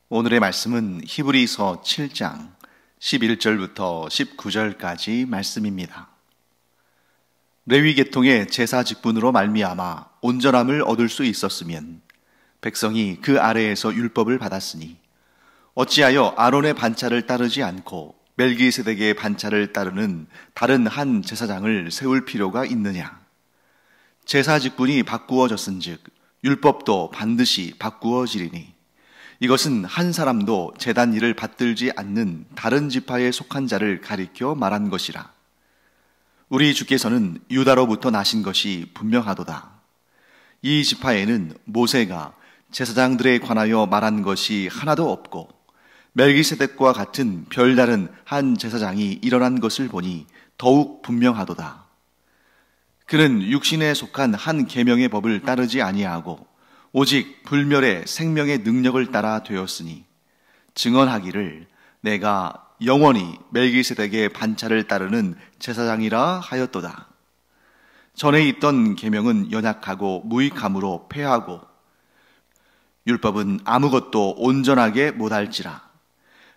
오늘의 말씀은 히브리서 7장 11절부터 19절까지 말씀입니다. 레위 계통의 제사 직분으로 말미암아 온전함을 얻을 수 있었으면 백성이 그 아래에서 율법을 받았으니 어찌하여 아론의 반차를 따르지 않고 멜기세덱의 반차를 따르는 다른 한 제사장을 세울 필요가 있느냐? 제사 직분이 바꾸어졌은즉 율법도 반드시 바꾸어지리니 이것은 한 사람도 제단 일을 받들지 않는 다른 지파에 속한 자를 가리켜 말한 것이라. 우리 주께서는 유다로부터 나신 것이 분명하도다. 이 지파에는 모세가 제사장들에 관하여 말한 것이 하나도 없고 멜기세덱과 같은 별다른 한 제사장이 일어난 것을 보니 더욱 분명하도다. 그는 육신에 속한 한 계명의 법을 따르지 아니하고 오직 불멸의 생명의 능력을 따라 되었으니 증언하기를 내가 영원히 멜기세덱의 반차를 따르는 제사장이라 하였도다. 전에 있던 계명은 연약하고 무익함으로 패하고 율법은 아무것도 온전하게 못할지라.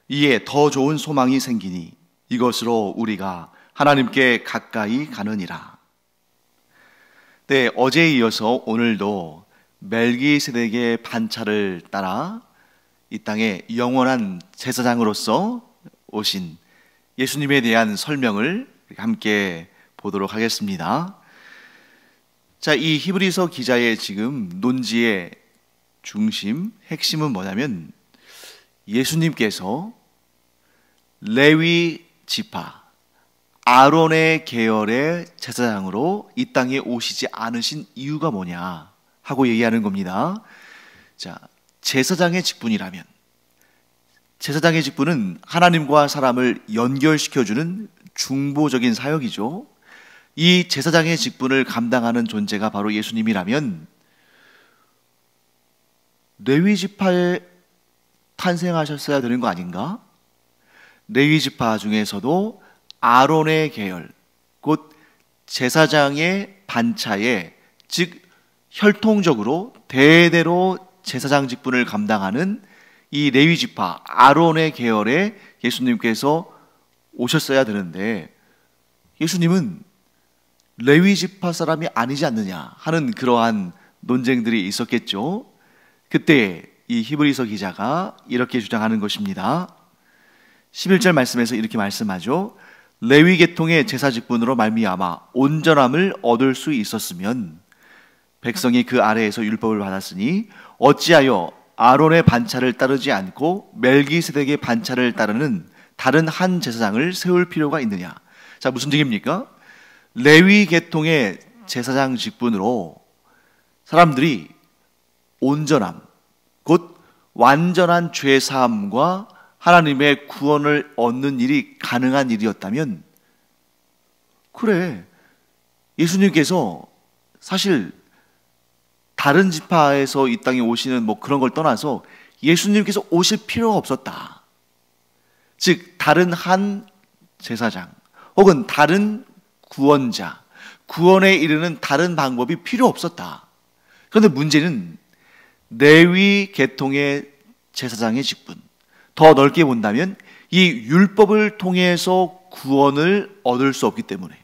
이에 더 좋은 소망이 생기니 이것으로 우리가 하나님께 가까이 가느니라. 네, 어제에 이어서 오늘도 멜기세덱의 반차를 따라 이 땅에 영원한 제사장으로서 오신 예수님에 대한 설명을 함께 보도록 하겠습니다. 자, 이 히브리서 기자의 지금 논지의 중심, 핵심은 뭐냐면 예수님께서 레위 지파, 아론의 계열의 제사장으로 이 땅에 오시지 않으신 이유가 뭐냐 하고 얘기하는 겁니다. 자, 제사장의 직분이라면 제사장의 직분은 하나님과 사람을 연결시켜주는 중보적인 사역이죠. 이 제사장의 직분을 감당하는 존재가 바로 예수님이라면 레위 지파에 탄생하셨어야 되는 거 아닌가? 레위 지파 중에서도 아론의 계열, 곧 제사장의 반차에, 즉 혈통적으로 대대로 제사장 직분을 감당하는 이 레위 지파 아론의 계열에 예수님께서 오셨어야 되는데 예수님은 레위 지파 사람이 아니지 않느냐 하는 그러한 논쟁들이 있었겠죠. 그때 이 히브리서 기자가 이렇게 주장하는 것입니다. 11절 말씀에서 이렇게 말씀하죠. 레위 계통의 제사 직분으로 말미암아 온전함을 얻을 수 있었으면 백성이 그 아래에서 율법을 받았으니 어찌하여 아론의 반차를 따르지 않고 멜기세덱의 반차를 따르는 다른 한 제사장을 세울 필요가 있느냐? 자, 무슨 얘기입니까? 레위 계통의 제사장 직분으로 사람들이 온전함, 곧 완전한 죄 사함과 하나님의 구원을 얻는 일이 가능한 일이었다면, 그래, 예수님께서 사실 다른 지파에서 이 땅에 오시는 뭐 그런 걸 떠나서 예수님께서 오실 필요가 없었다. 즉 다른 한 제사장 혹은 다른 구원자, 구원에 이르는 다른 방법이 필요 없었다. 그런데 문제는 레위 계통의 제사장의 직분, 더 넓게 본다면 이 율법을 통해서 구원을 얻을 수 없기 때문에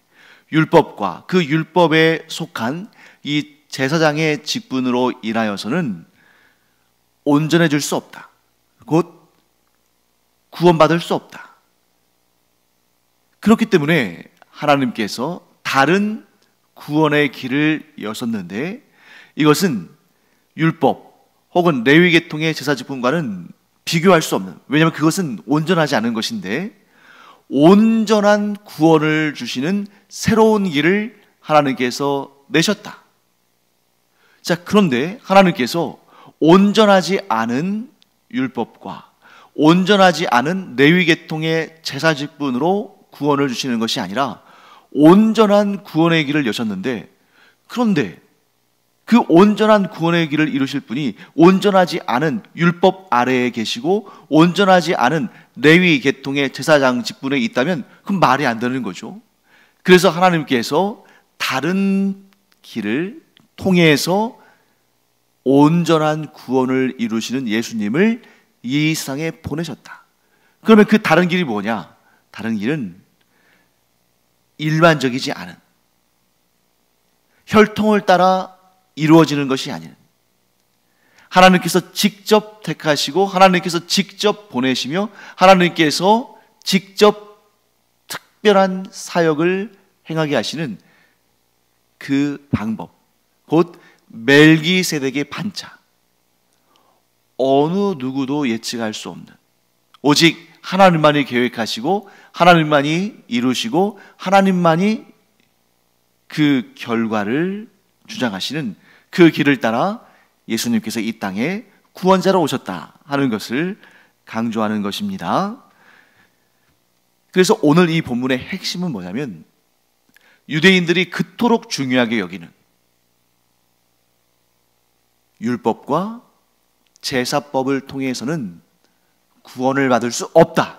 율법과 그 율법에 속한 이 제사장의 직분으로 인하여서는 온전해질 수 없다. 곧 구원받을 수 없다. 그렇기 때문에 하나님께서 다른 구원의 길을 여셨는데 이것은 율법 혹은 레위 계통의 제사 직분과는 비교할 수 없는, 왜냐하면 그것은 온전하지 않은 것인데 온전한 구원을 주시는 새로운 길을 하나님께서 내셨다. 자, 그런데 하나님께서 온전하지 않은 율법과 온전하지 않은 레위 계통의 제사 직분으로 구원을 주시는 것이 아니라 온전한 구원의 길을 여셨는데, 그런데 그 온전한 구원의 길을 이루실 분이 온전하지 않은 율법 아래에 계시고 온전하지 않은 레위 계통의 제사장 직분에 있다면 그건 말이 안 되는 거죠. 그래서 하나님께서 다른 길을 통해서 온전한 구원을 이루시는 예수님을 이 세상에 보내셨다. 그러면 그 다른 길이 뭐냐? 다른 길은 일반적이지 않은, 혈통을 따라 이루어지는 것이 아닌, 하나님께서 직접 택하시고 하나님께서 직접 보내시며 하나님께서 직접 특별한 사역을 행하게 하시는 그 방법, 곧 멜기세덱의 반차. 어느 누구도 예측할 수 없는, 오직 하나님만이 계획하시고 하나님만이 이루시고 하나님만이 그 결과를 주장하시는 그 길을 따라 예수님께서 이 땅에 구원자로 오셨다 하는 것을 강조하는 것입니다. 그래서 오늘 이 본문의 핵심은 뭐냐면, 유대인들이 그토록 중요하게 여기는 율법과 제사법을 통해서는 구원을 받을 수 없다.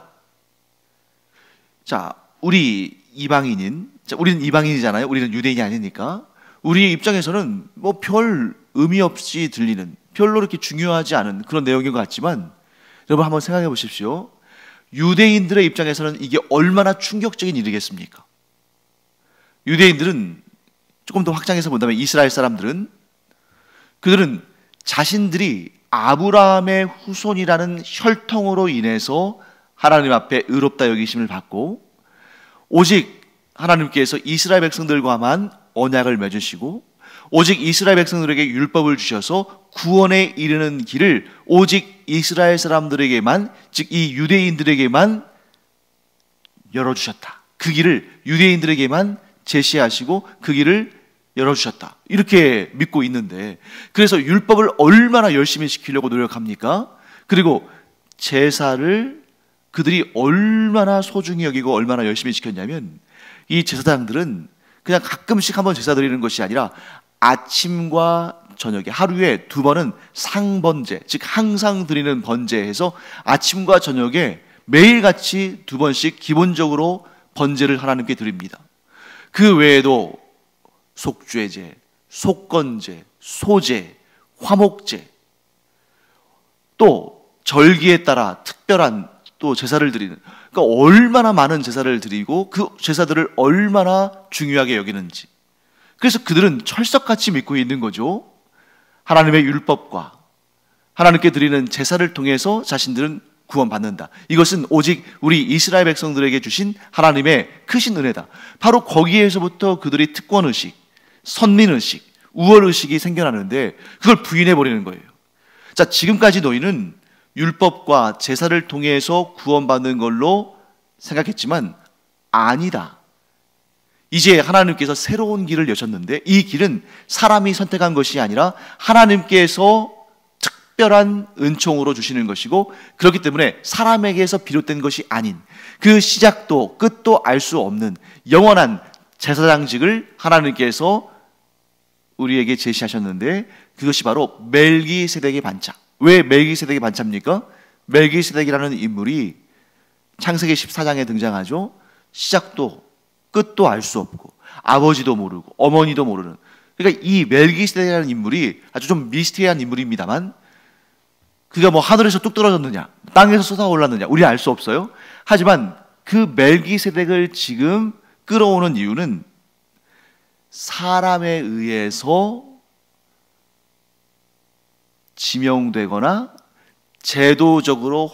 자, 우리는 이방인이잖아요. 우리는 유대인이 아니니까. 우리 입장에서는 뭐 별 의미 없이 들리는, 별로 이렇게 중요하지 않은 그런 내용인 것 같지만, 여러분 한번 생각해 보십시오. 유대인들의 입장에서는 이게 얼마나 충격적인 일이겠습니까? 유대인들은, 조금 더 확장해서 본다면 이스라엘 사람들은, 그들은 자신들이 아브라함의 후손이라는 혈통으로 인해서 하나님 앞에 의롭다 여기심을 받고, 오직 하나님께서 이스라엘 백성들과만 언약을 맺으시고, 오직 이스라엘 백성들에게 율법을 주셔서 구원에 이르는 길을 오직 이스라엘 사람들에게만, 즉 이 유대인들에게만 열어주셨다. 그 길을 유대인들에게만 제시하시고 그 길을 열어주셨다. 이렇게 믿고 있는데, 그래서 율법을 얼마나 열심히 지키려고 노력합니까? 그리고 제사를 그들이 얼마나 소중히 여기고 얼마나 열심히 지켰냐면, 이 제사장들은 그냥 가끔씩 한번 제사 드리는 것이 아니라 아침과 저녁에 하루에 2번은 상번제, 즉 항상 드리는 번제해서 아침과 저녁에 매일같이 2번씩 기본적으로 번제를 하나님께 드립니다. 그 외에도 속죄제, 속건제, 소제, 화목제, 또 절기에 따라 특별한 또 제사를 드리는, 그러니까 얼마나 많은 제사를 드리고 그 제사들을 얼마나 중요하게 여기는지. 그래서 그들은 철석같이 믿고 있는 거죠. 하나님의 율법과 하나님께 드리는 제사를 통해서 자신들은 구원받는다. 이것은 오직 우리 이스라엘 백성들에게 주신 하나님의 크신 은혜다. 바로 거기에서부터 그들이 특권의식, 선민의식, 우월의식이 생겨나는데 그걸 부인해버리는 거예요. 자, 지금까지 너희는 율법과 제사를 통해서 구원받는 걸로 생각했지만 아니다. 이제 하나님께서 새로운 길을 여셨는데, 이 길은 사람이 선택한 것이 아니라 하나님께서 특별한 은총으로 주시는 것이고, 그렇기 때문에 사람에게서 비롯된 것이 아닌 그 시작도 끝도 알 수 없는 영원한 제사장직을 하나님께서 우리에게 제시하셨는데, 그것이 바로 멜기세덱의 반차. 왜 멜기세덱의 반차입니까? 멜기세덱이라는 인물이 창세기 14장에 등장하죠. 시작도 끝도 알 수 없고 아버지도 모르고 어머니도 모르는, 그러니까 이 멜기세덱이라는 인물이 아주 좀 미스테리한 인물입니다만, 그가 뭐 하늘에서 뚝 떨어졌느냐 땅에서 솟아올랐느냐 우리 알 수 없어요. 하지만 그 멜기세덱을 지금 끌어오는 이유는 사람에 의해서 지명되거나 제도적으로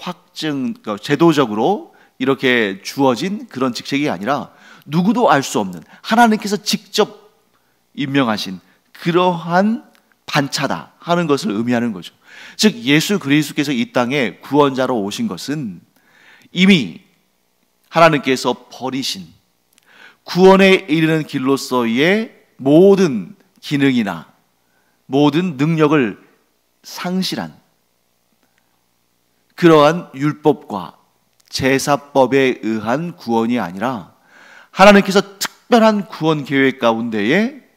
제도적으로 이렇게 주어진 그런 직책이 아니라 누구도 알 수 없는 하나님께서 직접 임명하신 그러한 반차다 하는 것을 의미하는 거죠. 즉 예수 그리스도께서 이 땅에 구원자로 오신 것은 이미 하나님께서 버리신 구원에 이르는 길로서의 모든 기능이나 모든 능력을 상실한 그러한 율법과 제사법에 의한 구원이 아니라 하나님께서 특별한 구원 계획 가운데에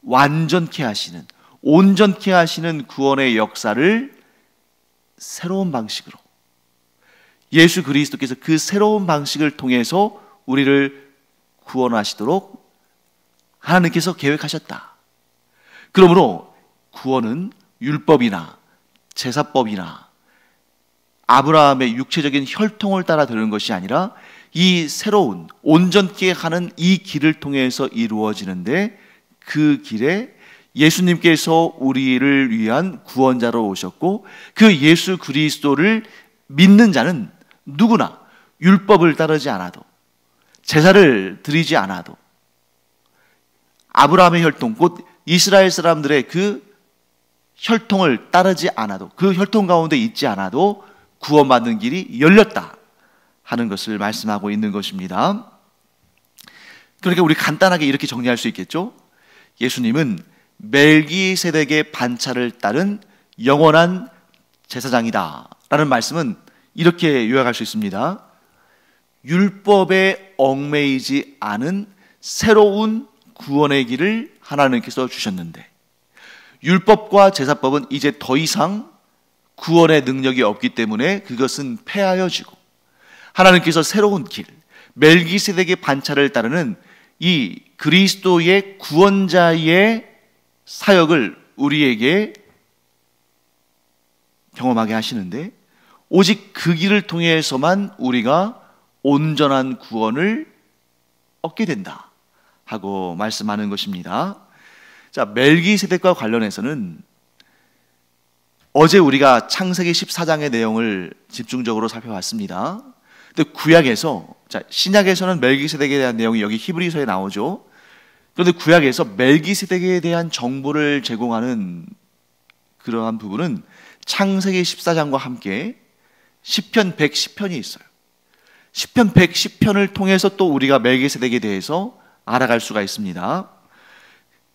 완전케 하시는, 온전케 하시는 구원의 역사를 새로운 방식으로, 예수 그리스도께서 그 새로운 방식을 통해서 우리를 구원하시도록 하나님께서 계획하셨다. 그러므로 구원은 율법이나 제사법이나 아브라함의 육체적인 혈통을 따라 되는 것이 아니라 이 새로운 온전케 하는 이 길을 통해서 이루어지는데, 그 길에 예수님께서 우리를 위한 구원자로 오셨고, 그 예수 그리스도를 믿는 자는 누구나 율법을 따르지 않아도, 제사를 드리지 않아도, 아브라함의 혈통, 곧 이스라엘 사람들의 그 혈통을 따르지 않아도, 그 혈통 가운데 있지 않아도 구원받는 길이 열렸다 하는 것을 말씀하고 있는 것입니다. 그러니까 우리 간단하게 이렇게 정리할 수 있겠죠? 예수님은 멜기세덱의 반차를 따른 영원한 제사장이다 라는 말씀은 이렇게 요약할 수 있습니다. 율법에 얽매이지 않은 새로운 구원의 길을 하나님께서 주셨는데, 율법과 제사법은 이제 더 이상 구원의 능력이 없기 때문에 그것은 폐하여지고, 하나님께서 새로운 길, 멜기세덱의 반차를 따르는 이 그리스도의 구원자의 사역을 우리에게 경험하게 하시는데, 오직 그 길을 통해서만 우리가 온전한 구원을 얻게 된다 하고 말씀하는 것입니다. 자, 멜기세덱과 관련해서는 어제 우리가 창세기 14장의 내용을 집중적으로 살펴봤습니다. 근데 구약에서, 자, 신약에서는 멜기세덱에 대한 내용이 여기 히브리서에 나오죠. 그런데 구약에서 멜기세덱에 대한 정보를 제공하는 그러한 부분은 창세기 14장과 함께 시편 110편이 있어요. 시편 110편을 통해서 또 우리가 멜기세덱에 대해서 알아갈 수가 있습니다.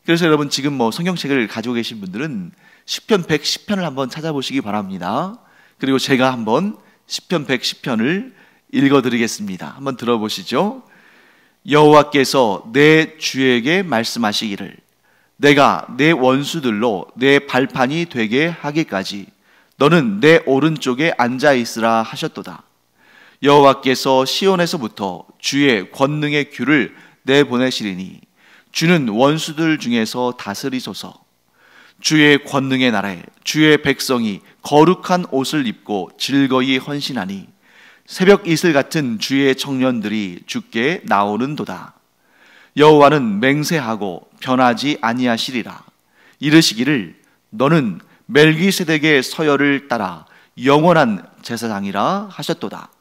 그래서 여러분, 지금 성경책을 가지고 계신 분들은 시편 110편을 한번 찾아보시기 바랍니다. 그리고 제가 한번 시편 110편을 읽어드리겠습니다. 한번 들어보시죠. 여호와께서 내 주에게 말씀하시기를, 내가 내 원수들로 내 발판이 되게 하기까지 너는 내 오른쪽에 앉아 있으라 하셨도다. 여호와께서 시온에서부터 주의 권능의 귤을 내보내시리니 주는 원수들 중에서 다스리소서. 주의 권능의 날에 주의 백성이 거룩한 옷을 입고 즐거이 헌신하니 새벽 이슬 같은 주의 청년들이 주께 나오는도다. 여호와는 맹세하고 변하지 아니하시리라. 이르시기를, 너는 멜기세덱의 서열을 따라 영원한 제사장이라 하셨도다.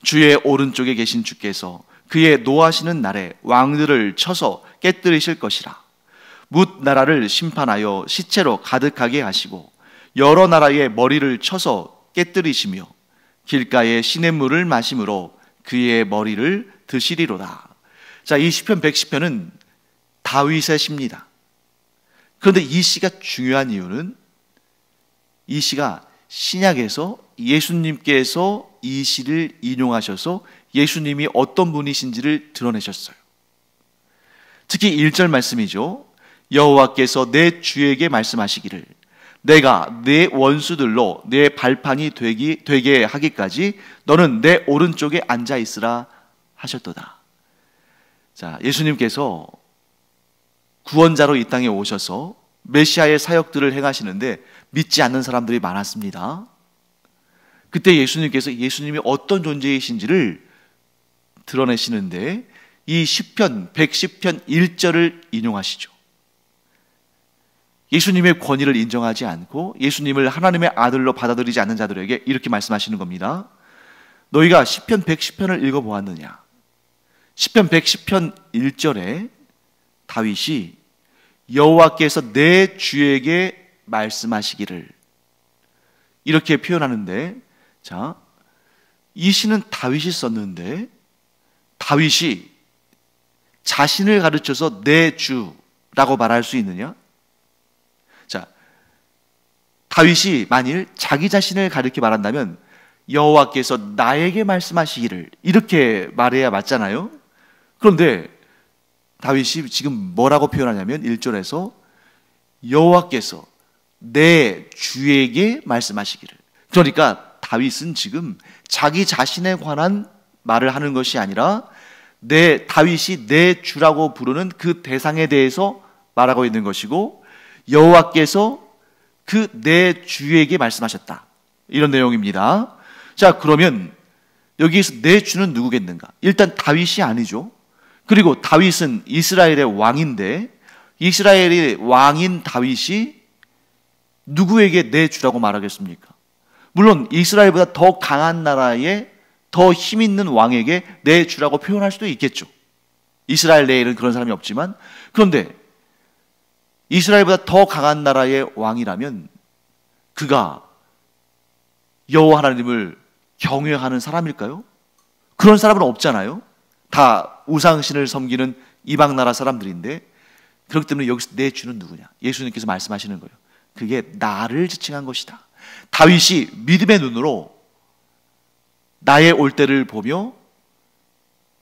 주의 오른쪽에 계신 주께서 그의 노하시는 날에 왕들을 쳐서 깨뜨리실 것이라. 뭇 나라를 심판하여 시체로 가득하게 하시고 여러 나라의 머리를 쳐서 깨뜨리시며 길가에 시냇물을 마심으로 그의 머리를 드시리로다. 자, 이 시편 110편은 다윗의 시입니다. 그런데 이 시가 중요한 이유는, 이 시가 신약에서 예수님께서 이 시를 인용하셔서 예수님이 어떤 분이신지를 드러내셨어요. 특히 1절 말씀이죠. 여호와께서 내 주에게 말씀하시기를, 내가 내 원수들로 내 발판이 되게 하기까지 너는 내 오른쪽에 앉아 있으라 하셨도다. 자, 예수님께서 구원자로 이 땅에 오셔서 메시아의 사역들을 행하시는데 믿지 않는 사람들이 많았습니다. 그때 예수님께서 예수님이 어떤 존재이신지를 드러내시는데 이 시편 110편 1절을 인용하시죠. 예수님의 권위를 인정하지 않고 예수님을 하나님의 아들로 받아들이지 않는 자들에게 이렇게 말씀하시는 겁니다. 너희가 시편 110편을 읽어보았느냐? 시편 110편 1절에 다윗이 여호와께서 내 주에게 말씀하시기를 이렇게 표현하는데, 자, 이 시는 다윗이 썼는데 다윗이 자신을 가르쳐서 내 주라고 말할 수 있느냐? 자, 다윗이 만일 자기 자신을 가르쳐 말한다면 여호와께서 나에게 말씀하시기를 이렇게 말해야 맞잖아요. 그런데 다윗이 지금 뭐라고 표현하냐면 1절에서 여호와께서 내 주에게 말씀하시기를. 그러니까 다윗은 지금 자기 자신에 관한 말을 하는 것이 아니라 다윗이 내 주라고 부르는 그 대상에 대해서 말하고 있는 것이고, 여호와께서 그 내 주에게 말씀하셨다, 이런 내용입니다. 자, 그러면 여기에서 내 주는 누구겠는가? 일단 다윗이 아니죠. 그리고 다윗은 이스라엘의 왕인데 이스라엘의 왕인 다윗이 누구에게 내 주라고 말하겠습니까? 물론 이스라엘보다 더 강한 나라에 더 힘 있는 왕에게 내 주라고 표현할 수도 있겠죠. 이스라엘 내에는 그런 사람이 없지만, 그런데 이스라엘보다 더 강한 나라의 왕이라면 그가 여호와 하나님을 경외하는 사람일까요? 그런 사람은 없잖아요. 다 우상신을 섬기는 이방 나라 사람들인데, 그렇기 때문에 여기서 내 주는 누구냐? 예수님께서 말씀하시는 거예요. 그게 나를 지칭한 것이다. 다윗이 믿음의 눈으로 나의 올 때를 보며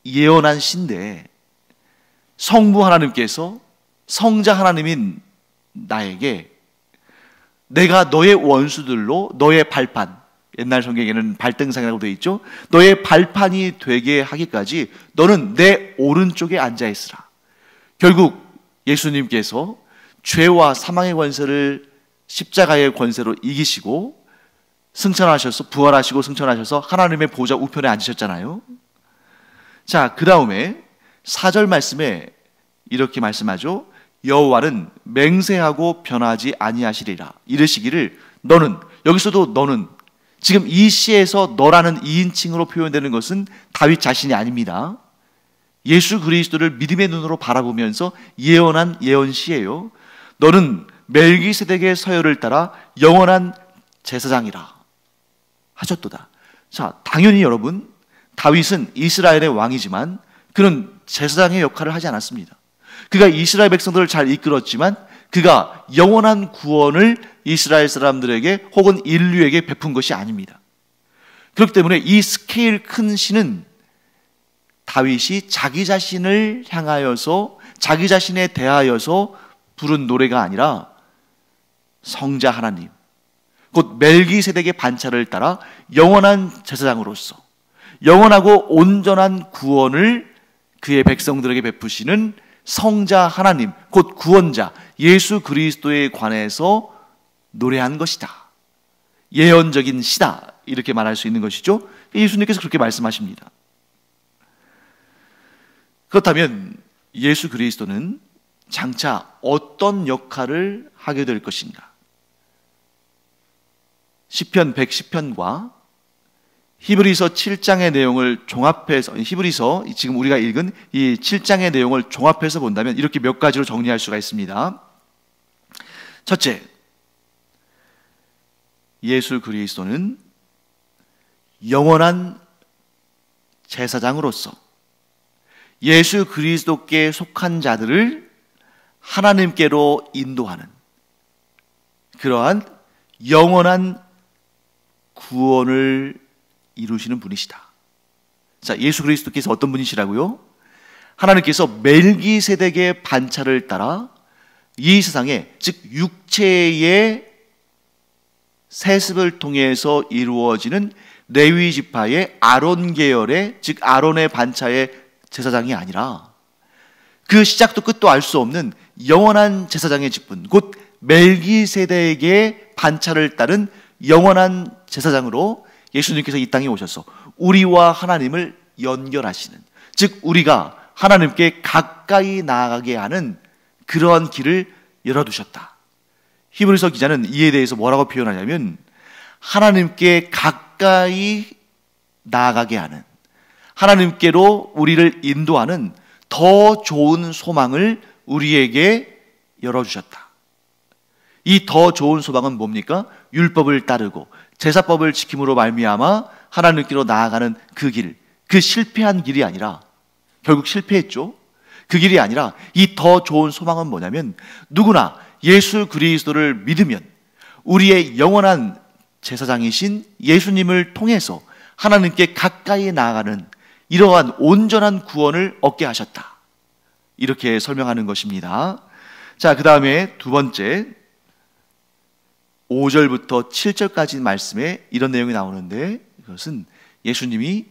예언한 시인데, 성부 하나님께서 성자 하나님인 나에게 내가 너의 원수들로 너의 발판, 옛날 성경에는 발등상이라고 되어 있죠. 너의 발판이 되게 하기까지 너는 내 오른쪽에 앉아 있으라. 결국 예수님께서 죄와 사망의 권세를 십자가의 권세로 이기시고 승천하셔서, 부활하시고 승천하셔서 하나님의 보좌 우편에 앉으셨잖아요. 자, 그 다음에 4절 말씀에 이렇게 말씀하죠. 여호와는 맹세하고 변하지 아니하시리라. 이르시기를 너는, 여기서도 너는, 지금 이 시에서 너라는 2인칭으로 표현되는 것은 다윗 자신이 아닙니다. 예수 그리스도를 믿음의 눈으로 바라보면서 예언한 예언시예요. 너는 멜기세덱의 서열을 따라 영원한 제사장이라 하셨도다. 자, 당연히 여러분, 다윗은 이스라엘의 왕이지만 그는 제사장의 역할을 하지 않았습니다. 그가 이스라엘 백성들을 잘 이끌었지만 그가 영원한 구원을 이스라엘 사람들에게 혹은 인류에게 베푼 것이 아닙니다. 그렇기 때문에 이 스케일 큰 시는 다윗이 자기 자신을 향하여서, 자기 자신에 대하여서 부른 노래가 아니라 성자 하나님, 곧 멜기세덱의 반차를 따라 영원한 제사장으로서 영원하고 온전한 구원을 그의 백성들에게 베푸시는 성자 하나님, 곧 구원자 예수 그리스도에 관해서 노래한 것이다. 예언적인 시다. 이렇게 말할 수 있는 것이죠. 예수님께서 그렇게 말씀하십니다. 그렇다면 예수 그리스도는 장차 어떤 역할을 하게 될 것인가? 시편 110편과 히브리서 7장의 내용을 종합해서, 히브리서 지금 우리가 읽은 이 7장의 내용을 종합해서 본다면 이렇게 몇 가지로 정리할 수가 있습니다. 첫째, 예수 그리스도는 영원한 제사장으로서 예수 그리스도께 속한 자들을 하나님께로 인도하는 그러한 영원한 구원을 이루시는 분이시다. 자, 예수 그리스도께서 어떤 분이시라고요? 하나님께서 멜기세덱의 반차를 따라 이 세상에, 즉 육체의 세습을 통해서 이루어지는 레위 지파의 아론 계열의, 즉 아론의 반차의 제사장이 아니라 그 시작도 끝도 알 수 없는 영원한 제사장의 직분, 곧 멜기세덱의 반차를 따른 영원한 제사장으로 예수님께서 이 땅에 오셔서 우리와 하나님을 연결하시는, 즉 우리가 하나님께 가까이 나아가게 하는 그러한 길을 열어두셨다. 히브리서 기자는 이에 대해서 뭐라고 표현하냐면 하나님께 가까이 나아가게 하는, 하나님께로 우리를 인도하는 더 좋은 소망을 우리에게 열어주셨다. 이 더 좋은 소망은 뭡니까? 율법을 따르고 제사법을 지킴으로 말미암아 하나님께로 나아가는 그 길, 그 실패한 길이 아니라, 결국 실패했죠. 그 길이 아니라 이 더 좋은 소망은 뭐냐면 누구나 예수 그리스도를 믿으면 우리의 영원한 제사장이신 예수님을 통해서 하나님께 가까이 나아가는 이러한 온전한 구원을 얻게 하셨다. 이렇게 설명하는 것입니다. 자, 그 다음에 두 번째 5절부터 7절까지 말씀에 이런 내용이 나오는데, 그것은 예수님이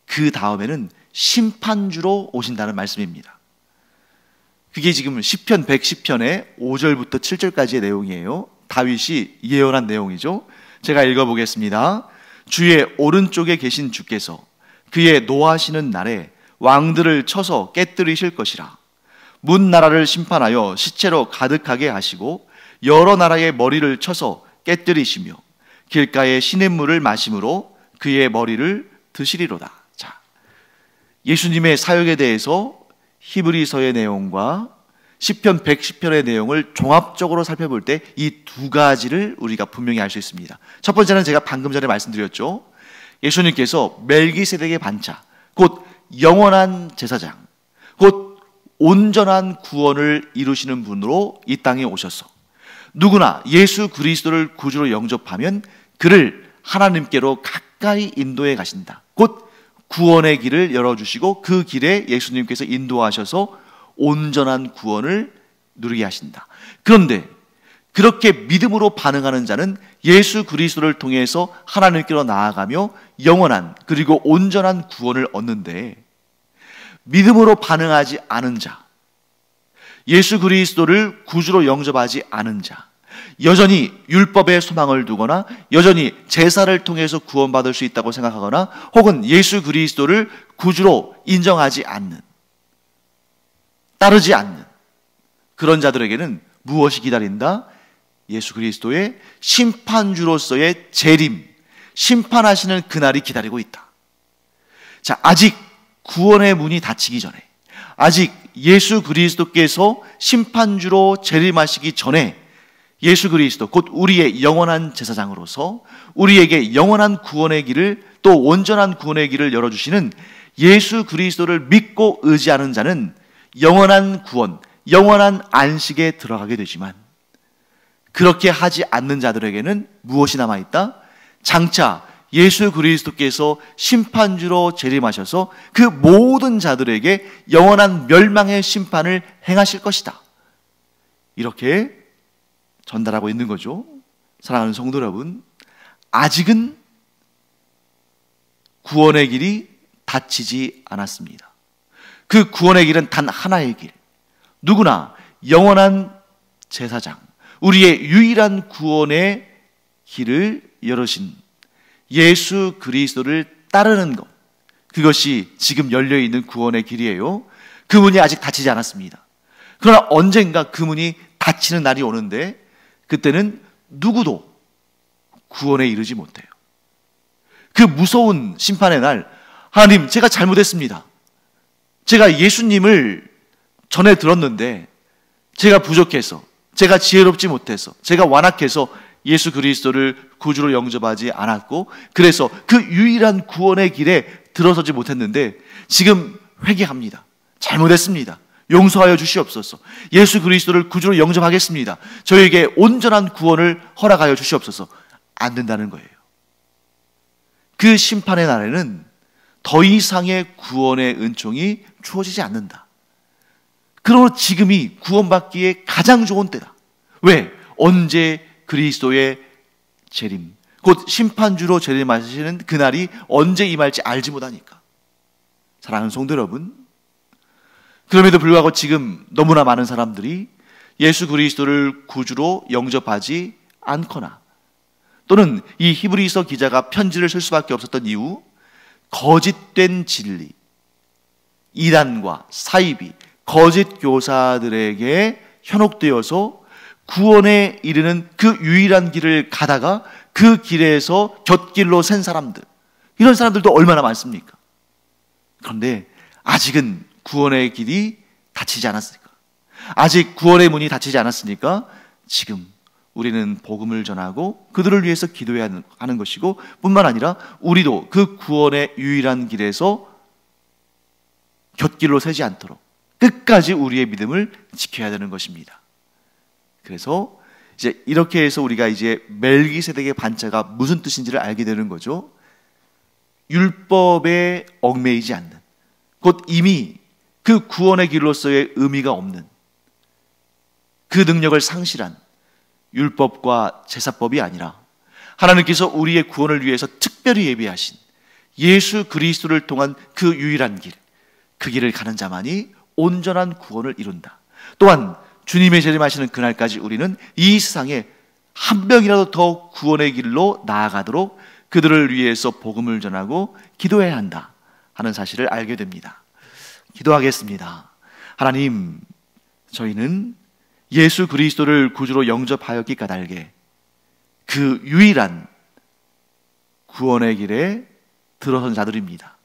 그 다음에는 심판주로 오신다는 말씀입니다. 그게 지금 시편 110편의 5절부터 7절까지의 내용이에요. 다윗이 예언한 내용이죠. 제가 읽어보겠습니다. 주의 오른쪽에 계신 주께서 그의 노하시는 날에 왕들을 쳐서 깨뜨리실 것이라. 문 나라를 심판하여 시체로 가득하게 하시고 여러 나라의 머리를 쳐서 깨뜨리시며 길가에 시냇물을 마심으로 그의 머리를 드시리로다. 자, 예수님의 사역에 대해서 히브리서의 내용과 시편 110편의 내용을 종합적으로 살펴볼 때 이 두 가지를 우리가 분명히 알 수 있습니다. 첫 번째는 제가 방금 전에 말씀드렸죠. 예수님께서 멜기세덱의 반차, 곧 영원한 제사장, 곧 온전한 구원을 이루시는 분으로 이 땅에 오셔서 누구나 예수 그리스도를 구주로 영접하면 그를 하나님께로 가까이 인도해 가신다. 곧 구원의 길을 열어주시고 그 길에 예수님께서 인도하셔서 온전한 구원을 누리게 하신다. 그런데 그렇게 믿음으로 반응하는 자는 예수 그리스도를 통해서 하나님께로 나아가며 영원한 그리고 온전한 구원을 얻는데, 믿음으로 반응하지 않은 자, 예수 그리스도를 구주로 영접하지 않은 자, 여전히 율법에 소망을 두거나 여전히 제사를 통해서 구원받을 수 있다고 생각하거나 혹은 예수 그리스도를 구주로 인정하지 않는, 따르지 않는 그런 자들에게는 무엇이 기다린다? 예수 그리스도의 심판주로서의 재림, 심판하시는 그날이 기다리고 있다. 자, 아직 구원의 문이 닫히기 전에, 아직 예수 그리스도께서 심판주로 재림하시기 전에 예수 그리스도 곧 우리의 영원한 제사장으로서 우리에게 영원한 구원의 길을, 또 온전한 구원의 길을 열어주시는 예수 그리스도를 믿고 의지하는 자는 영원한 구원, 영원한 안식에 들어가게 되지만, 그렇게 하지 않는 자들에게는 무엇이 남아있다? 장차 예수 그리스도께서 심판주로 재림하셔서 그 모든 자들에게 영원한 멸망의 심판을 행하실 것이다. 이렇게 전달하고 있는 거죠. 사랑하는 성도 여러분, 아직은 구원의 길이 닫히지 않았습니다. 그 구원의 길은 단 하나의 길, 누구나 영원한 제사장, 우리의 유일한 구원의 길을 열으신 예수 그리스도를 따르는 것, 그것이 지금 열려있는 구원의 길이에요. 그 문이 아직 닫히지 않았습니다. 그러나 언젠가 그 문이 닫히는 날이 오는데 그때는 누구도 구원에 이르지 못해요. 그 무서운 심판의 날, 하나님, 제가 잘못했습니다. 제가 예수님을 전에 들었는데 제가 부족해서, 제가 지혜롭지 못해서, 제가 완악해서 예수 그리스도를 구주로 영접하지 않았고, 그래서 그 유일한 구원의 길에 들어서지 못했는데 지금 회개합니다. 잘못했습니다. 용서하여 주시옵소서. 예수 그리스도를 구주로 영접하겠습니다. 저에게 온전한 구원을 허락하여 주시옵소서. 안 된다는 거예요. 그 심판의 날에는 더 이상의 구원의 은총이 주어지지 않는다. 그러므로 지금이 구원받기에 가장 좋은 때다. 왜? 언제 그리스도의 재림, 곧 심판주로 재림하시는 그날이 언제 임할지 알지 못하니까. 사랑하는 성도 여러분, 그럼에도 불구하고 지금 너무나 많은 사람들이 예수 그리스도를 구주로 영접하지 않거나, 또는 이 히브리서 기자가 편지를 쓸 수밖에 없었던 이유, 거짓된 진리, 이단과 사이비, 거짓 교사들에게 현혹되어서 구원에 이르는 그 유일한 길을 가다가 그 길에서 곁길로 샌 사람들, 이런 사람들도 얼마나 많습니까? 그런데 아직은 구원의 길이 닫히지 않았으니까, 아직 구원의 문이 닫히지 않았으니까 지금 우리는 복음을 전하고 그들을 위해서 기도해야 하는 것이고, 뿐만 아니라 우리도 그 구원의 유일한 길에서 곁길로 새지 않도록 끝까지 우리의 믿음을 지켜야 되는 것입니다. 그래서 이제 이렇게 해서 우리가 이제 멜기세덱의 반차가 무슨 뜻인지를 알게 되는 거죠. 율법에 얽매이지 않는, 곧 이미 그 구원의 길로서의 의미가 없는, 그 능력을 상실한 율법과 제사법이 아니라 하나님께서 우리의 구원을 위해서 특별히 예비하신 예수 그리스도를 통한 그 유일한 길, 그 길을 가는 자만이 온전한 구원을 이룬다. 또한 주님의 재림하시는 그날까지 우리는 이 세상에 한 명이라도 더 구원의 길로 나아가도록 그들을 위해서 복음을 전하고 기도해야 한다 하는 사실을 알게 됩니다. 기도하겠습니다. 하나님, 저희는 예수 그리스도를 구주로 영접하였기 까닭에 그 유일한 구원의 길에 들어선 자들입니다.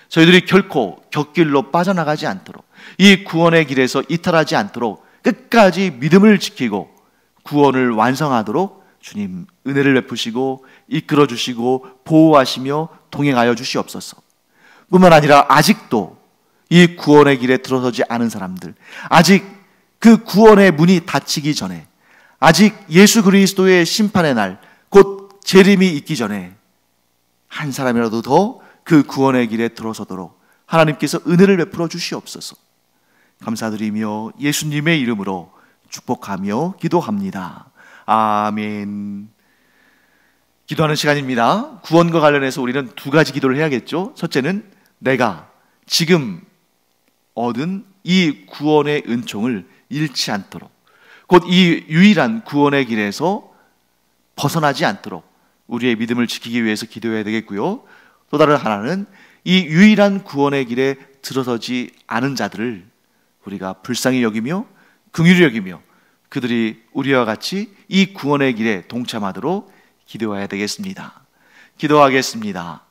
저희들이 결코 곁길로 빠져나가지 않도록, 이 구원의 길에서 이탈하지 않도록 끝까지 믿음을 지키고 구원을 완성하도록 주님 은혜를 베푸시고 이끌어 주시고 보호하시며 동행하여 주시옵소서. 뿐만 아니라 아직도 이 구원의 길에 들어서지 않은 사람들, 아직 그 구원의 문이 닫히기 전에, 아직 예수 그리스도의 심판의 날, 곧 재림이 있기 전에 한 사람이라도 더 그 구원의 길에 들어서도록 하나님께서 은혜를 베풀어 주시옵소서. 감사드리며 예수님의 이름으로 축복하며 기도합니다. 아멘. 기도하는 시간입니다. 구원과 관련해서 우리는 두 가지 기도를 해야겠죠. 첫째는 내가 지금 얻은 이 구원의 은총을 잃지 않도록, 곧 이 유일한 구원의 길에서 벗어나지 않도록 우리의 믿음을 지키기 위해서 기도해야 되겠고요. 또 다른 하나는 이 유일한 구원의 길에 들어서지 않은 자들을 우리가 불쌍히 여기며 긍휼히 여기며 그들이 우리와 같이 이 구원의 길에 동참하도록 기도해야 되겠습니다. 기도하겠습니다.